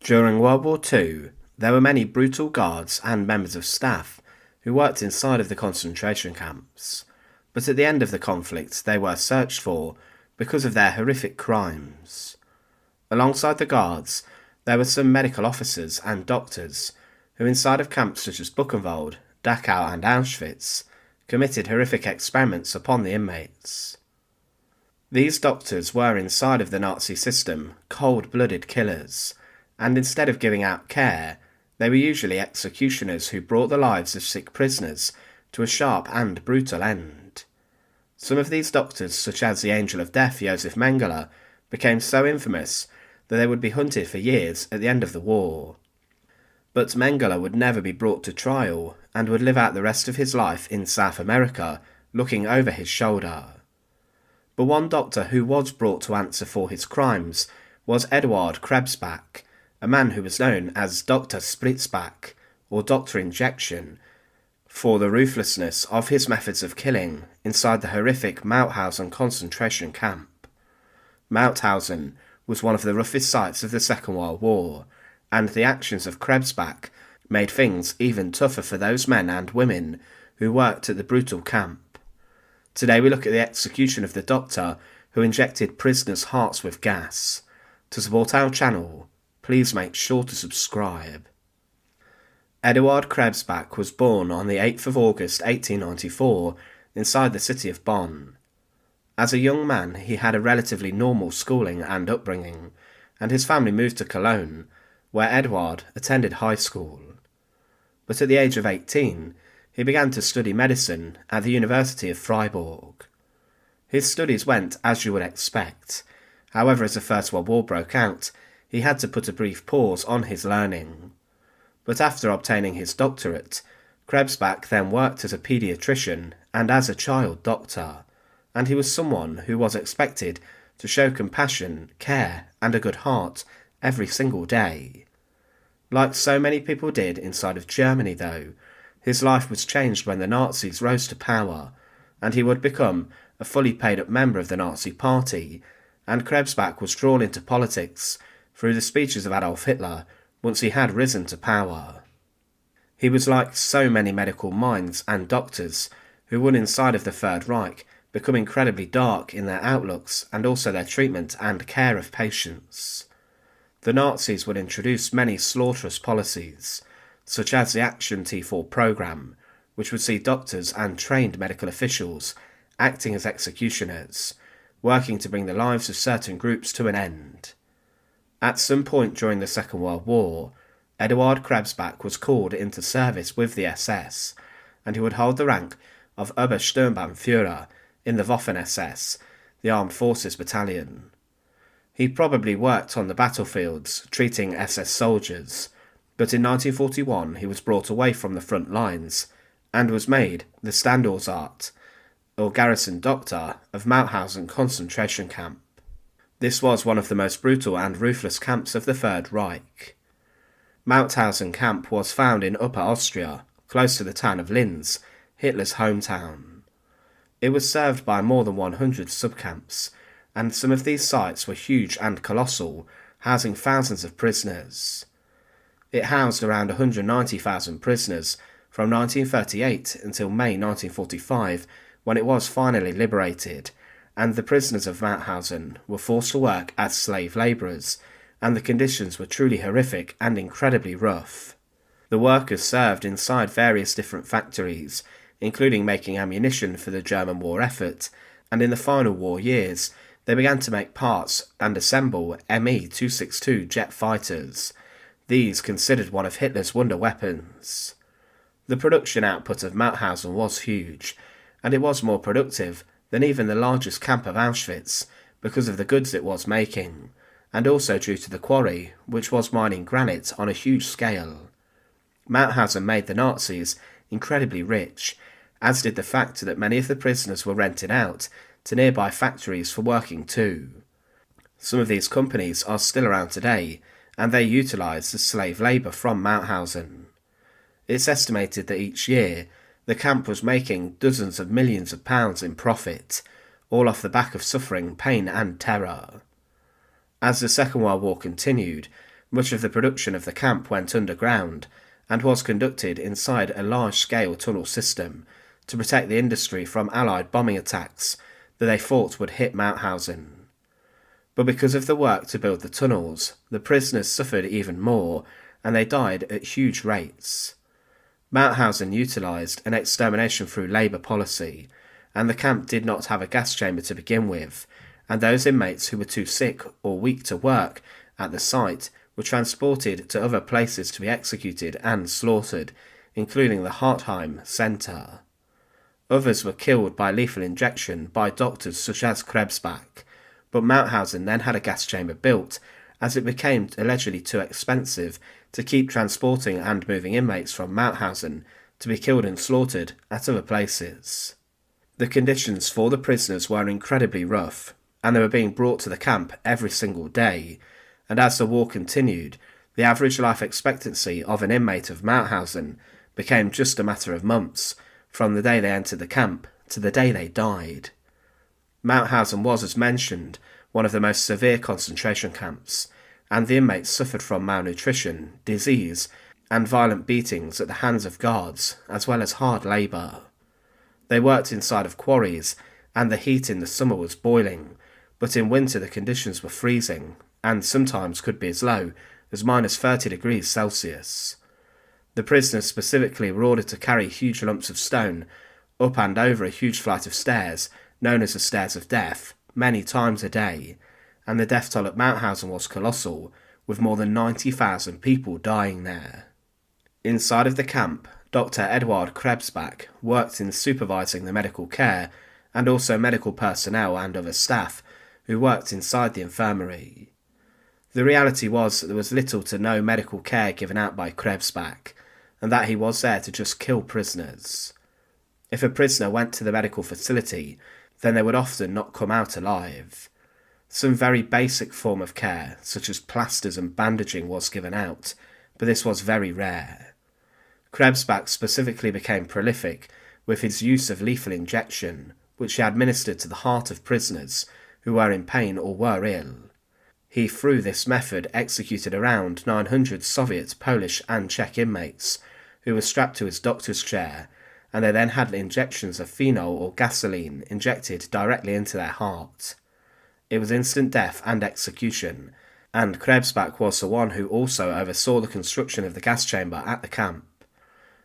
During World War II, there were many brutal guards and members of staff who worked inside of the concentration camps, but at the end of the conflict they were searched for because of their horrific crimes. Alongside the guards, there were some medical officers and doctors who inside of camps such as Buchenwald, Dachau and Auschwitz committed horrific experiments upon the inmates. These doctors were inside of the Nazi system cold-blooded killers, and instead of giving out care, they were usually executioners who brought the lives of sick prisoners to a sharp and brutal end. Some of these doctors, such as the Angel of Death Josef Mengele, became so infamous that they would be hunted for years at the end of the war. But Mengele would never be brought to trial and would live out the rest of his life in South America, looking over his shoulder. But one doctor who was brought to answer for his crimes was Eduard Krebsbach, a man who was known as Dr. Spritzbach, or Dr. Injection, for the ruthlessness of his methods of killing inside the horrific Mauthausen concentration camp. Mauthausen was one of the roughest sites of the Second World War, and the actions of Krebsbach made things even tougher for those men and women who worked at the brutal camp. Today we look at the execution of the doctor who injected prisoners' hearts with gas. To support our channel, please make sure to subscribe. Eduard Krebsbach was born on the 8th of August 1894 inside the city of Bonn. As a young man, he had a relatively normal schooling and upbringing, and his family moved to Cologne, where Eduard attended high school. But at the age of 18, he began to study medicine at the University of Freiburg. His studies went as you would expect. However, as the First World War broke out, he had to put a brief pause on his learning. But after obtaining his doctorate, Krebsbach then worked as a paediatrician and as a child doctor, and he was someone who was expected to show compassion, care, and a good heart every single day. Like so many people did inside of Germany though, his life was changed when the Nazis rose to power, and he would become a fully paid up member of the Nazi Party, and Krebsbach was drawn into politics through the speeches of Adolf Hitler once he had risen to power. He was like so many medical minds and doctors who would inside of the Third Reich become incredibly dark in their outlooks and also their treatment and care of patients. The Nazis would introduce many slaughterous policies, such as the Action T4 program, which would see doctors and trained medical officials acting as executioners, working to bring the lives of certain groups to an end. At some point during the Second World War, Eduard Krebsbach was called into service with the SS, and he would hold the rank of Obersturmbannführer in the Waffen-SS, the Armed Forces Battalion. He probably worked on the battlefields, treating SS soldiers, but in 1941 he was brought away from the front lines, and was made the Standortsarzt, or garrison doctor, of Mauthausen concentration camp. This was one of the most brutal and ruthless camps of the Third Reich. Mauthausen camp was found in Upper Austria, close to the town of Linz, Hitler's hometown. It was served by more than 100 subcamps, and some of these sites were huge and colossal, housing thousands of prisoners. It housed around 190,000 prisoners from 1938 until May 1945, when it was finally liberated, and the prisoners of Mauthausen were forced to work as slave labourers, and the conditions were truly horrific and incredibly rough. The workers served inside various different factories, including making ammunition for the German war effort, and in the final war years, they began to make parts and assemble Me-262 jet fighters, these considered one of Hitler's wonder weapons. The production output of Mauthausen was huge, and it was more productive than even the largest camp of Auschwitz because of the goods it was making, and also due to the quarry, which was mining granite on a huge scale. Mauthausen made the Nazis incredibly rich, as did the fact that many of the prisoners were rented out to nearby factories for working too. Some of these companies are still around today, and they utilise the slave labour from Mauthausen. It's estimated that each year the camp was making dozens of millions of pounds in profit, all off the back of suffering, pain and terror. As the Second World War continued, Much of the production of the camp went underground and was conducted inside a large-scale tunnel system to protect the industry from Allied bombing attacks that they thought would hit Mauthausen. But because of the work to build the tunnels, the prisoners suffered even more, and they died at huge rates. Mauthausen utilised an extermination through labour policy, and the camp did not have a gas chamber to begin with, and those inmates who were too sick or weak to work at the site were transported to other places to be executed and slaughtered, including the Hartheim Centre. Others were killed by lethal injection by doctors such as Krebsbach, but Mauthausen then had a gas chamber built, as it became allegedly too expensive to keep transporting and moving inmates from Mauthausen to be killed and slaughtered at other places. The conditions for the prisoners were incredibly rough, and they were being brought to the camp every single day, and as the war continued, the average life expectancy of an inmate of Mauthausen became just a matter of months, from the day they entered the camp to the day they died. Mauthausen was, as mentioned, one of the most severe concentration camps, and the inmates suffered from malnutrition, disease, and violent beatings at the hands of guards, as well as hard labour. They worked inside of quarries, and the heat in the summer was boiling, but in winter the conditions were freezing, and sometimes could be as low as minus 30 degrees Celsius. The prisoners specifically were ordered to carry huge lumps of stone up and over a huge flight of stairs, known as the Stairs of Death, many times a day, and the death toll at Mauthausen was colossal, with more than 90,000 people dying there. Inside of the camp, Dr. Eduard Krebsbach worked in supervising the medical care, and also medical personnel and other staff who worked inside the infirmary. The reality was that there was little to no medical care given out by Krebsbach, and that he was there to just kill prisoners. If a prisoner went to the medical facility, then they would often not come out alive. Some very basic form of care, such as plasters and bandaging, was given out, but this was very rare. Krebsbach specifically became prolific with his use of lethal injection, which he administered to the heart of prisoners who were in pain or were ill. He, through this method, executed around 900 Soviet, Polish and Czech inmates who were strapped to his doctor's chair, and they then had injections of phenol or gasoline injected directly into their heart. It was instant death and execution, and Krebsbach was the one who also oversaw the construction of the gas chamber at the camp.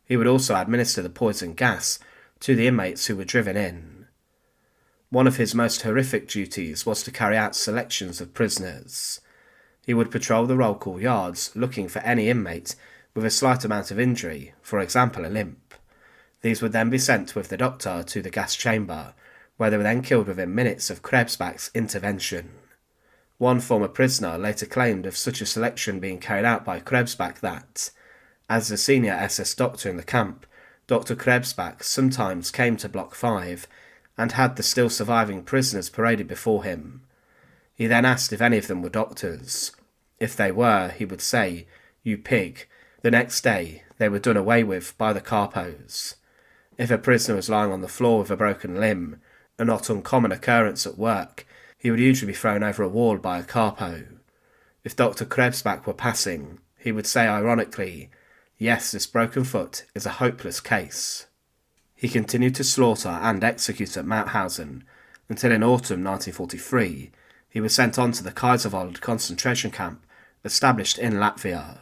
He would also administer the poison gas to the inmates who were driven in. One of his most horrific duties was to carry out selections of prisoners. He would patrol the roll call yards looking for any inmate with a slight amount of injury, for example a limp. These would then be sent with the doctor to the gas chamber, where they were then killed within minutes of Krebsbach's intervention. One former prisoner later claimed of such a selection being carried out by Krebsbach that, as the senior SS doctor in the camp, Dr. Krebsbach sometimes came to Block 5 and had the still surviving prisoners paraded before him. He then asked if any of them were doctors. If they were, he would say, "You pig." The next day, they were done away with by the capos. If a prisoner was lying on the floor with a broken limb, a not uncommon occurrence at work, he would usually be thrown over a wall by a capo. If Dr. Krebsbach were passing, he would say ironically, "Yes, this broken foot is a hopeless case." He continued to slaughter and execute at Mauthausen until in autumn 1943 he was sent on to the Kaiserwald concentration camp established in Latvia.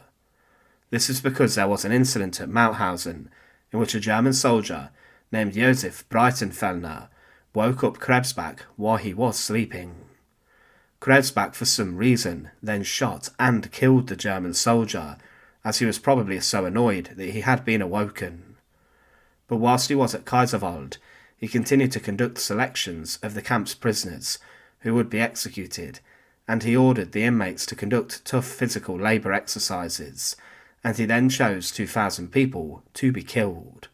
This is because there was an incident at Mauthausen in which a German soldier named Josef Breitenfellner woke up Krebsbach while he was sleeping. Krebsbach, for some reason, then shot and killed the German soldier, as he was probably so annoyed that he had been awoken. But whilst he was at Kaiserwald, he continued to conduct selections of the camp's prisoners who would be executed, and he ordered the inmates to conduct tough physical labour exercises, and he then chose 2,000 people to be killed.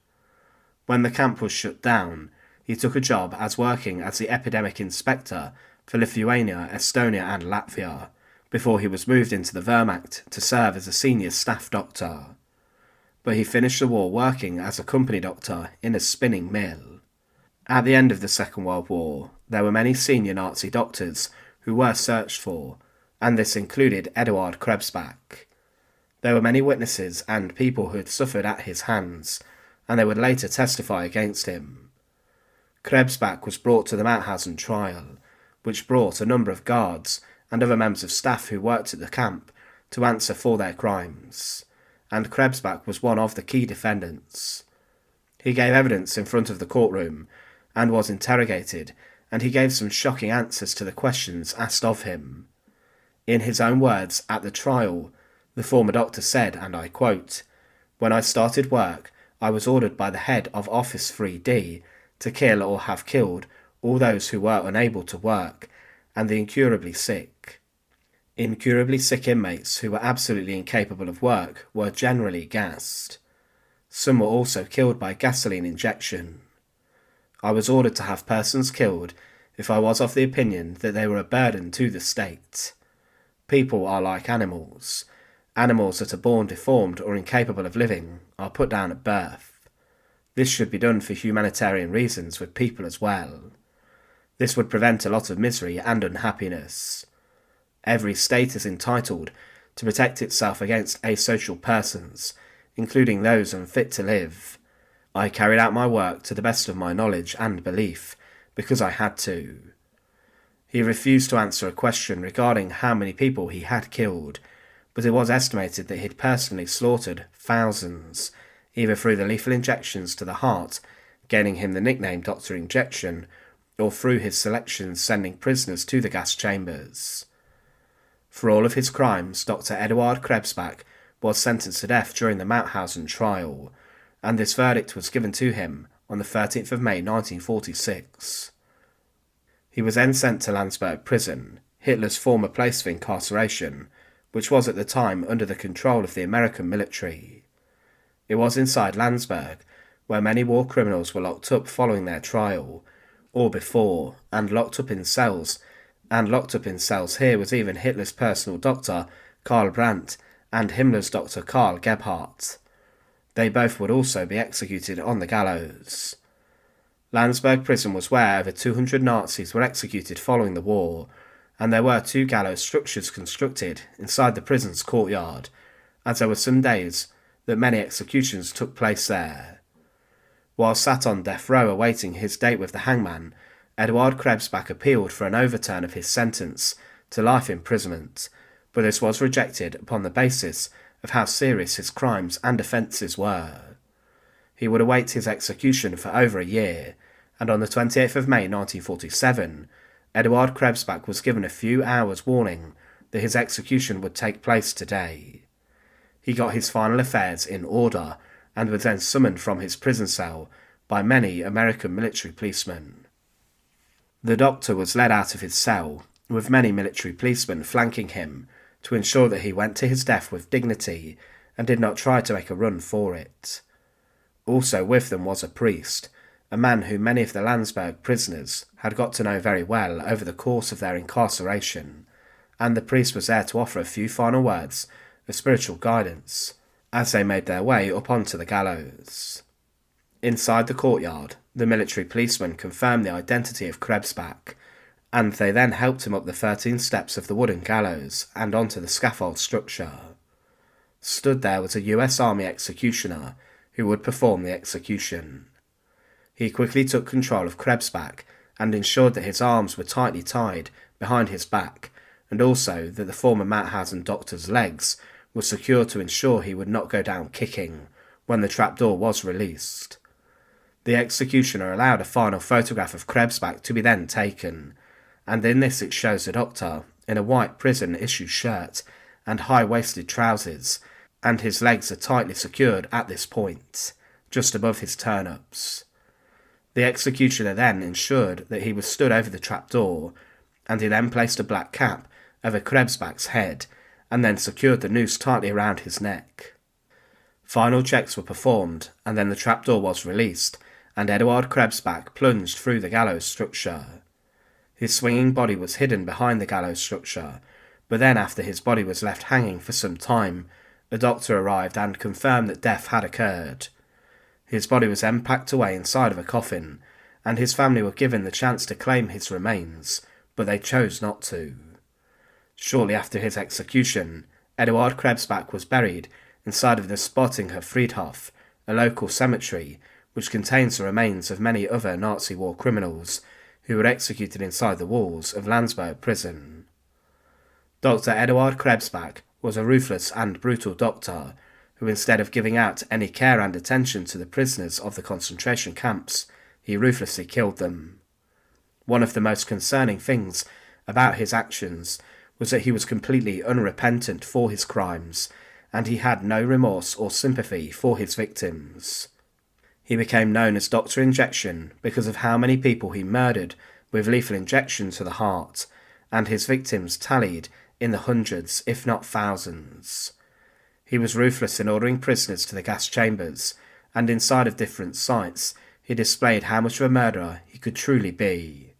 When the camp was shut down, he took a job as working as the epidemic inspector for Lithuania, Estonia and Latvia, before he was moved into the Wehrmacht to serve as a senior staff doctor. But he finished the war working as a company doctor in a spinning mill. At the end of the Second World War, there were many senior Nazi doctors who were searched for, and this included Eduard Krebsbach. There were many witnesses and people who had suffered at his hands, and they would later testify against him. Krebsbach was brought to the Mauthausen trial, which brought a number of guards and other members of staff who worked at the camp to answer for their crimes, and Krebsbach was one of the key defendants. He gave evidence in front of the courtroom and was interrogated, and he gave some shocking answers to the questions asked of him. In his own words at the trial, the former doctor said, and I quote, "When I started work, I was ordered by the head of Office 3D to kill or have killed all those who were unable to work and the incurably sick. Incurably sick inmates who were absolutely incapable of work were generally gassed. Some were also killed by gasoline injection. I was ordered to have persons killed if I was of the opinion that they were a burden to the state. People are like animals. Animals that are born deformed or incapable of living are put down at birth. This should be done for humanitarian reasons with people as well. This would prevent a lot of misery and unhappiness. Every state is entitled to protect itself against asocial persons, including those unfit to live. I carried out my work to the best of my knowledge and belief, because I had to." He refused to answer a question regarding how many people he had killed, but it was estimated that he'd personally slaughtered thousands, either through the lethal injections to the heart, gaining him the nickname Dr. Injection, or through his selections sending prisoners to the gas chambers. For all of his crimes, Dr. Eduard Krebsbach was sentenced to death during the Mauthausen trial, and this verdict was given to him on the 13th of May 1946. He was then sent to Landsberg Prison, Hitler's former place of incarceration, which was at the time under the control of the American military. It was inside Landsberg, where many war criminals were locked up following their trial, or before, and locked up in cells here was even Hitler's personal doctor, Karl Brandt, and Himmler's doctor, Karl Gebhardt. They both would also be executed on the gallows. Landsberg Prison was where over 200 Nazis were executed following the war, and there were 2 gallows structures constructed inside the prison's courtyard, as there were some days that many executions took place there. While sat on death row awaiting his date with the hangman, Eduard Krebsbach appealed for an overturn of his sentence to life imprisonment, but this was rejected upon the basis of how serious his crimes and offences were. He would await his execution for over a year, and on the 28th of May 1947, Eduard Krebsbach was given a few hours' warning that his execution would take place today. He got his final affairs in order and was then summoned from his prison cell by many American military policemen. The doctor was led out of his cell, with many military policemen flanking him to ensure that he went to his death with dignity and did not try to make a run for it. Also with them was a priest, a man whom many of the Landsberg prisoners had got to know very well over the course of their incarceration, and the priest was there to offer a few final words of spiritual guidance as they made their way up onto the gallows. Inside the courtyard, the military policemen confirmed the identity of Krebsbach, and they then helped him up the 13 steps of the wooden gallows and onto the scaffold structure. Stood there was a US Army executioner who would perform the execution. He quickly took control of Krebsbach and ensured that his arms were tightly tied behind his back, and also that the former Mauthausen doctor's legs were secured to ensure he would not go down kicking when the trapdoor was released. The executioner allowed a final photograph of Krebsbach to be then taken, and in this it shows the doctor in a white prison issue shirt and high-waisted trousers, and his legs are tightly secured at this point, just above his turn-ups. The executioner then ensured that he was stood over the trapdoor, and he then placed a black cap over Krebsbach's head, and then secured the noose tightly around his neck. Final checks were performed, and then the trapdoor was released, and Eduard Krebsbach plunged through the gallows structure. His swinging body was hidden behind the gallows structure, but then after his body was left hanging for some time, a doctor arrived and confirmed that death had occurred. His body was then packed away inside of a coffin, and his family were given the chance to claim his remains, but they chose not to. Shortly after his execution, Eduard Krebsbach was buried inside of the Spottinger Friedhof, a local cemetery which contains the remains of many other Nazi war criminals who were executed inside the walls of Landsberg Prison. Dr. Eduard Krebsbach was a ruthless and brutal doctor who, instead of giving out any care and attention to the prisoners of the concentration camps, he ruthlessly killed them. One of the most concerning things about his actions was that he was completely unrepentant for his crimes, and he had no remorse or sympathy for his victims. He became known as Dr. Injection because of how many people he murdered with lethal injection to the heart, and his victims tallied in the hundreds, if not thousands. He was ruthless in ordering prisoners to the gas chambers, and inside of different sites, he displayed how much of a murderer he could truly be.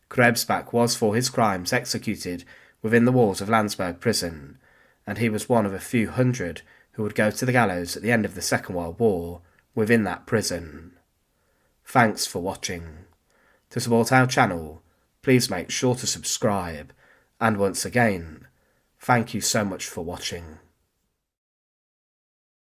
Krebsbach was for his crimes executed within the walls of Landsberg Prison, and he was one of a few hundred who would go to the gallows at the end of the Second World War within that prison. Thanks for watching. To support our channel, please make sure to subscribe, and once again, thank you so much for watching.